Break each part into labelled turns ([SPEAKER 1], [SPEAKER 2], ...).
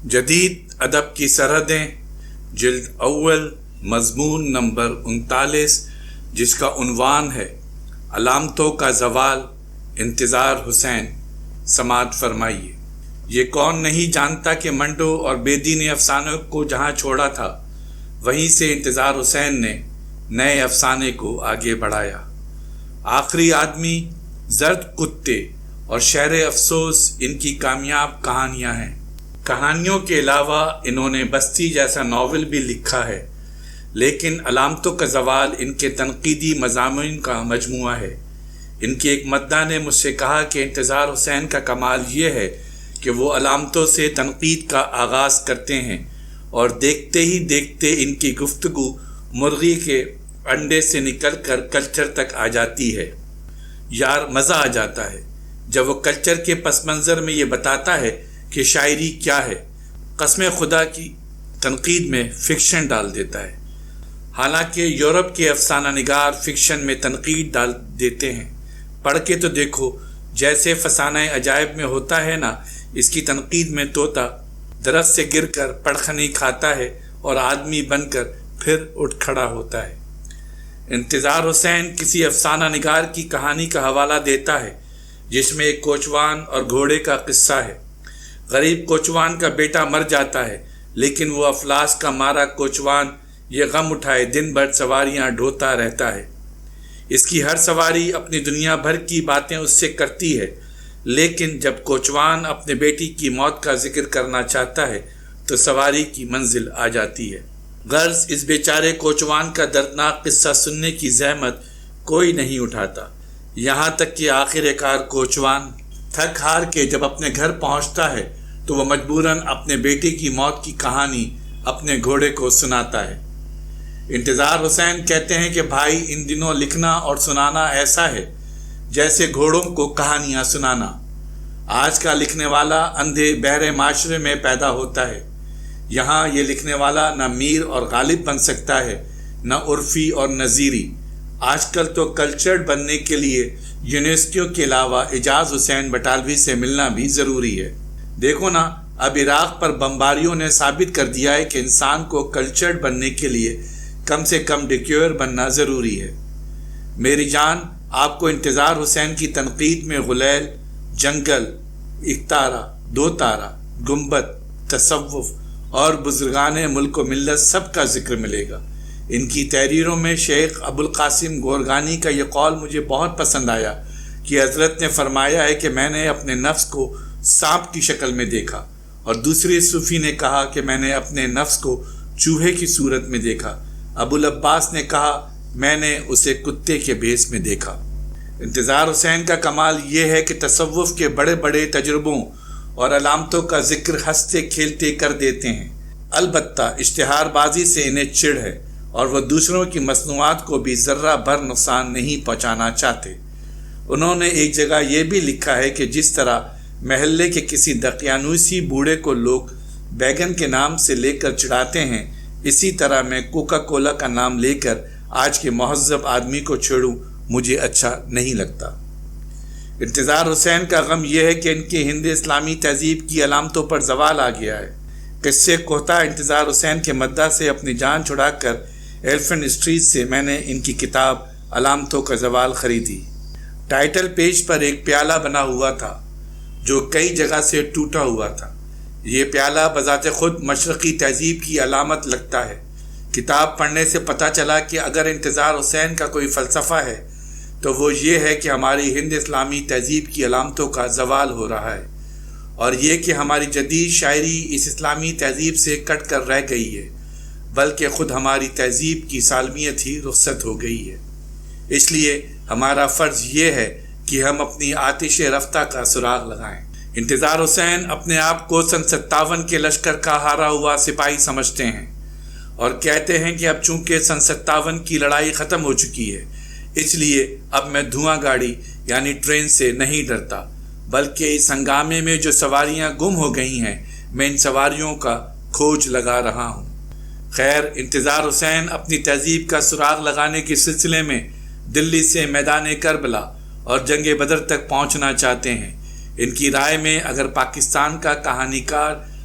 [SPEAKER 1] جدید ادب کی سرحدیں، جلد اول، مضمون نمبر 39، جس کا عنوان ہے علامتوں کا زوال، انتظار حسین۔ سماعت فرمائیے۔ یہ کون نہیں جانتا کہ منڈو اور بیدی نے افسانوں کو جہاں چھوڑا تھا، وہیں سے انتظار حسین نے نئے افسانے کو آگے بڑھایا۔ آخری آدمی، زرد کتے اور شہر افسوس ان کی کامیاب کہانیاں ہیں۔ کہانیوں کے علاوہ انہوں نے بستی جیسا ناول بھی لکھا ہے، لیکن علامتوں کا زوال ان کے تنقیدی مضامین کا مجموعہ ہے۔ ان کے ایک مداح نے مجھ سے کہا کہ انتظار حسین کا کمال یہ ہے کہ وہ علامتوں سے تنقید کا آغاز کرتے ہیں اور دیکھتے ہی دیکھتے ان کی گفتگو مرغی کے انڈے سے نکل کر کلچر تک آ جاتی ہے۔ یار مزہ آ جاتا ہے جب وہ کلچر کے پس منظر میں یہ بتاتا ہے کہ شاعری کیا ہے، قسم خدا کی تنقید میں فکشن ڈال دیتا ہے۔ حالانکہ یورپ کے افسانہ نگار فکشن میں تنقید ڈال دیتے ہیں۔ پڑھ کے تو دیکھو، جیسے فسانہ عجائب میں ہوتا ہے نا، اس کی تنقید میں طوطا درخت سے گر کر پڑخنی کھاتا ہے اور آدمی بن کر پھر اٹھ کھڑا ہوتا ہے۔ انتظار حسین کسی افسانہ نگار کی کہانی کا حوالہ دیتا ہے جس میں ایک کوچوان اور گھوڑے کا قصہ ہے۔ غریب کوچوان کا بیٹا مر جاتا ہے، لیکن وہ افلاس کا مارا کوچوان یہ غم اٹھائے دن بھر سواریاں ڈھوتا رہتا ہے۔ اس کی ہر سواری اپنی دنیا بھر کی باتیں اس سے کرتی ہے، لیکن جب کوچوان اپنے بیٹی کی موت کا ذکر کرنا چاہتا ہے تو سواری کی منزل آ جاتی ہے۔ غرض اس بیچارے کوچوان کا دردناک قصہ سننے کی زحمت کوئی نہیں اٹھاتا، یہاں تک کہ آخر کار کوچوان تھک ہار کے جب اپنے گھر پہنچتا ہے تو وہ مجبوراً اپنے بیٹے کی موت کی کہانی اپنے گھوڑے کو سناتا ہے۔ انتظار حسین کہتے ہیں کہ بھائی، ان دنوں لکھنا اور سنانا ایسا ہے جیسے گھوڑوں کو کہانیاں سنانا۔ آج کا لکھنے والا اندھے بہرے معاشرے میں پیدا ہوتا ہے۔ یہاں یہ لکھنے والا نہ میر اور غالب بن سکتا ہے، نہ عرفی اور نظیری۔ آج کل تو کلچرڈ بننے کے لیے یونیورسٹیوں کے علاوہ اعجاز حسین بٹالوی سے ملنا بھی ضروری ہے۔ دیکھو نا، اب عراق پر بمباریوں نے ثابت کر دیا ہے کہ انسان کو کلچرڈ بننے کے لیے کم سے کم ڈیکیور بننا ضروری ہے۔ میری جان، آپ کو انتظار حسین کی تنقید میں غلیل، جنگل، ایک تارہ، دو تارہ، گنبد، تصوف اور بزرگان ملک و ملت سب کا ذکر ملے گا۔ ان کی تحریروں میں شیخ ابو القاسم گورگانی کا یہ قول مجھے بہت پسند آیا کہ حضرت نے فرمایا ہے کہ میں نے اپنے نفس کو سانپ کی شکل میں دیکھا، اور دوسرے صوفی نے کہا کہ میں نے اپنے نفس کو چوہے کی صورت میں دیکھا۔ ابو العباس نے کہا میں نے اسے کتے کے بھیس میں دیکھا۔ انتظار حسین کا کمال یہ ہے کہ تصوف کے بڑے بڑے تجربوں اور علامتوں کا ذکر ہنستے کھیلتے کر دیتے ہیں۔ البتہ اشتہار بازی سے انہیں چڑ ہے اور وہ دوسروں کی مصنوعات کو بھی ذرہ بھر نقصان نہیں پہنچانا چاہتے۔ انہوں نے ایک جگہ یہ بھی لکھا ہے کہ جس طرح محلے کے کسی دقیانوسی بوڑھے کو لوگ بیگن کے نام سے لے کر چڑھاتے ہیں، اسی طرح میں کوکا کولا کا نام لے کر آج کے مہذب آدمی کو چھیڑوں مجھے اچھا نہیں لگتا۔ انتظار حسین کا غم یہ ہے کہ ان کی ہند اسلامی تہذیب کی علامتوں پر زوال آ گیا ہے۔ قصے کوہتا انتظار حسین کے مداح سے اپنی جان چھڑا کر ایلیفنٹ اسٹریٹ سے میں نے ان کی کتاب علامتوں کا زوال خریدی۔ ٹائٹل پیج پر ایک پیالہ بنا ہوا تھا جو کئی جگہ سے ٹوٹا ہوا تھا۔ یہ پیالہ بذات خود مشرقی تہذیب کی علامت لگتا ہے۔ کتاب پڑھنے سے پتہ چلا کہ اگر انتظار حسین کا کوئی فلسفہ ہے تو وہ یہ ہے کہ ہماری ہند اسلامی تہذیب کی علامتوں کا زوال ہو رہا ہے، اور یہ کہ ہماری جدید شاعری اس اسلامی تہذیب سے کٹ کر رہ گئی ہے، بلکہ خود ہماری تہذیب کی سالمیت ہی رخصت ہو گئی ہے۔ اس لیے ہمارا فرض یہ ہے کہ ہم اپنی آتش رفتہ کا سراغ لگائیں۔ انتظار حسین اپنے آپ کو سن 57 کے لشکر کا ہارا ہوا سپاہی سمجھتے ہیں اور کہتے ہیں کہ اب چونکہ سن 57 کی لڑائی ختم ہو چکی ہے، اس لیے اب میں دھواں گاڑی یعنی ٹرین سے نہیں ڈرتا، بلکہ اس ہنگامے میں جو سواریاں گم ہو گئی ہیں میں ان سواریوں کا کھوج لگا رہا ہوں۔ خیر، انتظار حسین اپنی تہذیب کا سراغ لگانے کے سلسلے میں دلی سے میدان کربلا اور جنگ بدر تک پہنچنا چاہتے ہیں۔ ان کی رائے میں اگر پاکستان کا کہانی کار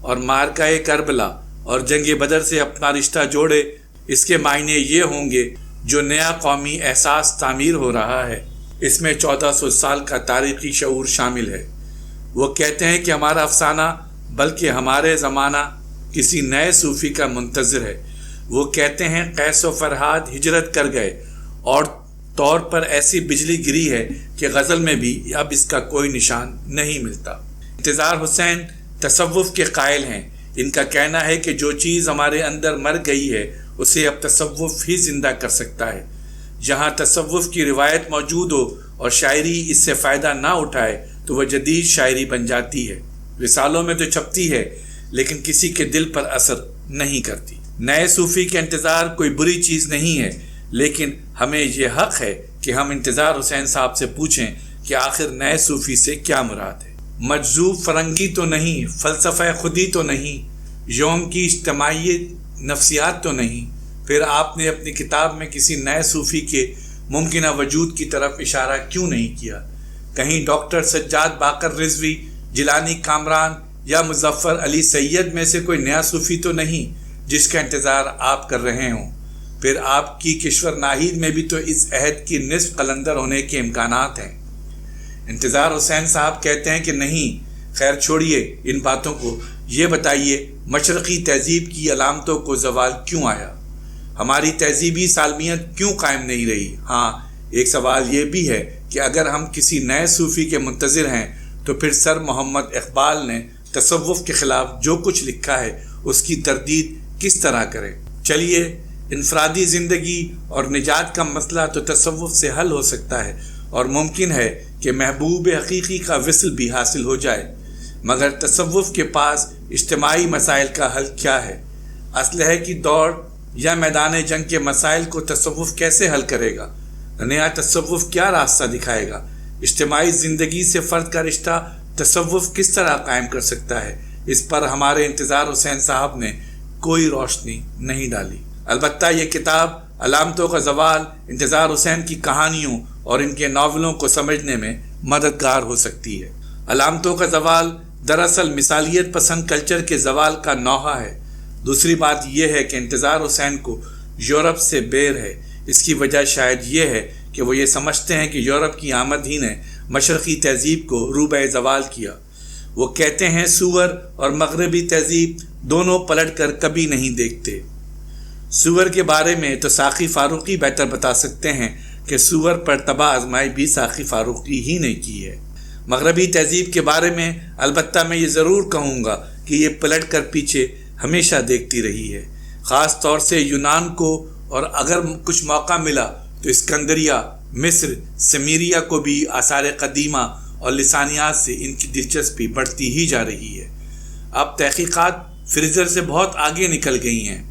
[SPEAKER 1] اور معرکہ کربلا اور جنگ بدر سے اپنا رشتہ جوڑے، اس کے معنی یہ ہوں گے جو نیا قومی احساس تعمیر ہو رہا ہے، اس میں 1400 سال کا تاریخی شعور شامل ہے۔ وہ کہتے ہیں کہ ہمارا افسانہ بلکہ ہمارے زمانہ کسی نئے صوفی کا منتظر ہے۔ وہ کہتے ہیں قیس و فرحاد ہجرت کر گئے اور طور پر ایسی بجلی گری ہے کہ غزل میں بھی اب اس کا کوئی نشان نہیں ملتا۔ انتظار حسین تصوف کے قائل ہیں۔ ان کا کہنا ہے کہ جو چیز ہمارے اندر مر گئی ہے اسے اب تصوف ہی زندہ کر سکتا ہے۔ جہاں تصوف کی روایت موجود ہو اور شاعری اس سے فائدہ نہ اٹھائے تو وہ جدید شاعری بن جاتی ہے، رسالوں میں تو چھپتی ہے لیکن کسی کے دل پر اثر نہیں کرتی۔ نئے صوفی کے انتظار کوئی بری چیز نہیں ہے، لیکن ہمیں یہ حق ہے کہ ہم انتظار حسین صاحب سے پوچھیں کہ آخر نئے صوفی سے کیا مراد ہے۔ مجذوب فرنگی تو نہیں، فلسفہ خودی تو نہیں، یوم کی اجتماعی نفسیات تو نہیں، پھر آپ نے اپنی کتاب میں کسی نئے صوفی کے ممکنہ وجود کی طرف اشارہ کیوں نہیں کیا؟ کہیں ڈاکٹر سجاد باقر رضوی، جیلانی کامران یا مظفر علی سید میں سے کوئی نیا صوفی تو نہیں جس کا انتظار آپ کر رہے ہوں؟ پھر آپ کی کشور ناہید میں بھی تو اس عہد کی نصف قلندر ہونے کے امکانات ہیں۔ انتظار حسین صاحب کہتے ہیں کہ نہیں، خیر چھوڑیے ان باتوں کو، یہ بتائیے مشرقی تہذیب کی علامتوں کو زوال کیوں آیا؟ ہماری تہذیبی سالمیت کیوں قائم نہیں رہی؟ ہاں، ایک سوال یہ بھی ہے کہ اگر ہم کسی نئے صوفی کے منتظر ہیں تو پھر سر محمد اقبال نے تصوف کے خلاف جو کچھ لکھا ہے اس کی تردید کس طرح کریں؟ چلیے، انفرادی زندگی اور نجات کا مسئلہ تو تصوف سے حل ہو سکتا ہے اور ممکن ہے کہ محبوب حقیقی کا وصل بھی حاصل ہو جائے، مگر تصوف کے پاس اجتماعی مسائل کا حل کیا ہے؟ اسلحے کی دوڑ یا میدان جنگ کے مسائل کو تصوف کیسے حل کرے گا؟ نیا تصوف کیا راستہ دکھائے گا؟ اجتماعی زندگی سے فرد کا رشتہ تصوف کس طرح قائم کر سکتا ہے؟ اس پر ہمارے انتظار حسین صاحب نے کوئی روشنی نہیں ڈالی۔ البتہ یہ کتاب علامتوں کا زوال انتظار حسین کی کہانیوں اور ان کے ناولوں کو سمجھنے میں مددگار ہو سکتی ہے۔ علامتوں کا زوال دراصل مثالیت پسند کلچر کے زوال کا نوحہ ہے۔ دوسری بات یہ ہے کہ انتظار حسین کو یورپ سے بیر ہے۔ اس کی وجہ شاید یہ ہے کہ وہ یہ سمجھتے ہیں کہ یورپ کی آمد ہی نے مشرقی تہذیب کو روبہ زوال کیا۔ وہ کہتے ہیں سور اور مغربی تہذیب دونوں پلٹ کر کبھی نہیں دیکھتے۔ سور کے بارے میں تو ساقی فاروقی بہتر بتا سکتے ہیں کہ سور پر تباہ آزمائی بھی ساقی فاروقی ہی نے کی ہے۔ مغربی تہذیب کے بارے میں البتہ میں یہ ضرور کہوں گا کہ یہ پلٹ کر پیچھے ہمیشہ دیکھتی رہی ہے، خاص طور سے یونان کو، اور اگر کچھ موقع ملا تو اسکندریہ، مصر، سمیریا کو بھی آثار قدیمہ اور لسانیات سے ان کی دلچسپی بڑھتی ہی جا رہی ہے۔ اب تحقیقات فریزر سے بہت آگے نکل گئی ہیں۔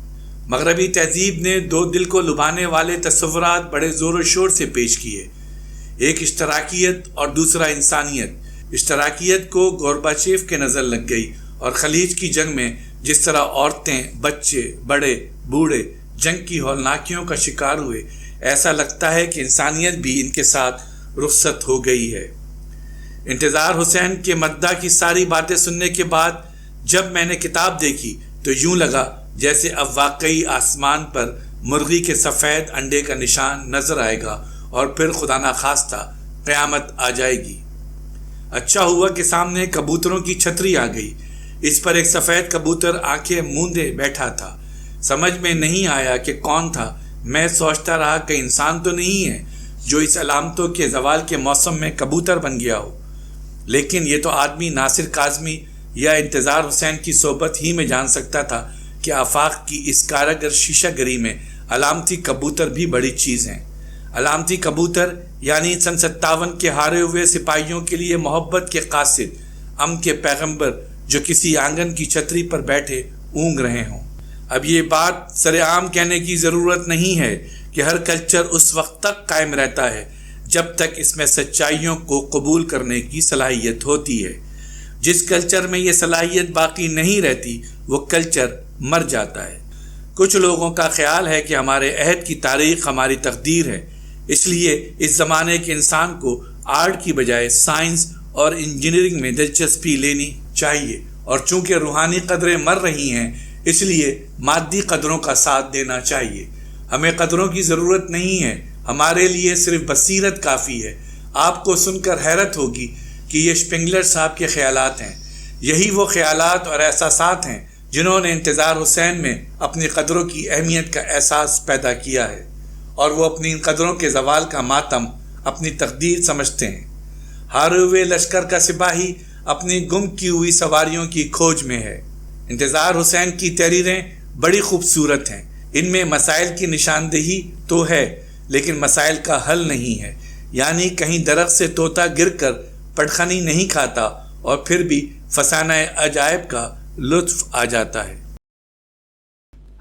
[SPEAKER 1] مغربی تہذیب نے دو دل کو لبھانے والے تصورات بڑے زور و شور سے پیش کیے، ایک اشتراکیت اور دوسرا انسانیت۔ اشتراکیت کو گورباچیف کے نظر لگ گئی اور خلیج کی جنگ میں جس طرح عورتیں، بچے، بڑے، بوڑھے جنگ کی ہولناکیوں کا شکار ہوئے، ایسا لگتا ہے کہ انسانیت بھی ان کے ساتھ رخصت ہو گئی ہے۔ انتظار حسین کے مداح کی ساری باتیں سننے کے بعد جب میں نے کتاب دیکھی تو یوں لگا جیسے اب واقعی آسمان پر مرغی کے سفید انڈے کا نشان نظر آئے گا اور پھر خدا نخواستہ قیامت آ جائے گی۔ اچھا ہوا کہ سامنے کبوتروں کی چھتری آ گئی، اس پر ایک سفید کبوتر آنکھیں موندے بیٹھا تھا۔ سمجھ میں نہیں آیا کہ کون تھا، میں سوچتا رہا کہ انسان تو نہیں ہے جو اس علامتوں کے زوال کے موسم میں کبوتر بن گیا ہو، لیکن یہ تو آدمی ناصر کاظمی یا انتظار حسین کی صحبت ہی میں جان سکتا تھا کہ آفاق کی اس کاراگر شیشہ گری میں علامتی کبوتر بھی بڑی چیز ہیں۔ علامتی کبوتر یعنی سن 57 کے ہارے ہوئے سپاہیوں کے لیے محبت کے قاصد، امن کے پیغمبر جو کسی آنگن کی چھتری پر بیٹھے اونگ رہے ہوں۔ اب یہ بات سر عام کہنے کی ضرورت نہیں ہے کہ ہر کلچر اس وقت تک قائم رہتا ہے جب تک اس میں سچائیوں کو قبول کرنے کی صلاحیت ہوتی ہے۔ جس کلچر میں یہ صلاحیت باقی نہیں رہتی وہ کلچر مر جاتا ہے۔ کچھ لوگوں کا خیال ہے کہ ہمارے عہد کی تاریخ ہماری تقدیر ہے، اس لیے اس زمانے کے انسان کو آرٹ کی بجائے سائنس اور انجینئرنگ میں دلچسپی لینی چاہیے اور چونکہ روحانی قدریں مر رہی ہیں اس لیے مادی قدروں کا ساتھ دینا چاہیے۔ ہمیں قدروں کی ضرورت نہیں ہے، ہمارے لیے صرف بصیرت کافی ہے۔ آپ کو سن کر حیرت ہوگی کہ یہ شپنگلر صاحب کے خیالات ہیں۔ یہی وہ خیالات اور احساسات ہیں جنہوں نے انتظار حسین میں اپنی قدروں کی اہمیت کا احساس پیدا کیا ہے، اور وہ اپنی ان قدروں کے زوال کا ماتم اپنی تقدیر سمجھتے ہیں۔ ہارے ہوئے لشکر کا سپاہی اپنی گم کی ہوئی سواریوں کی کھوج میں ہے۔ انتظار حسین کی تحریریں بڑی خوبصورت ہیں، ان میں مسائل کی نشاندہی تو ہے لیکن مسائل کا حل نہیں ہے، یعنی کہیں درخت سے طوطا گر کر پٹخنی نہیں کھاتا اور پھر بھی فسانہ عجائب کا لطف آ جاتا ہے۔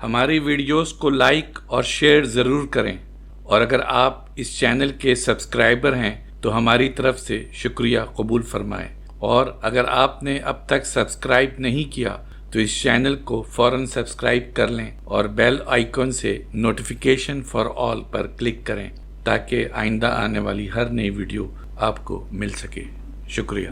[SPEAKER 1] ہماری ویڈیوز کو لائک اور شیئر ضرور کریں، اور اگر آپ اس چینل کے سبسکرائبر ہیں تو ہماری طرف سے شکریہ قبول فرمائیں، اور اگر آپ نے اب تک سبسکرائب نہیں کیا تو اس چینل کو فوراً سبسکرائب کر لیں اور بیل آئیکن سے notification for all per click کریں تاکہ آئندہ آنے والی ہر نئی ویڈیو آپ کو مل سکے۔ شکریہ۔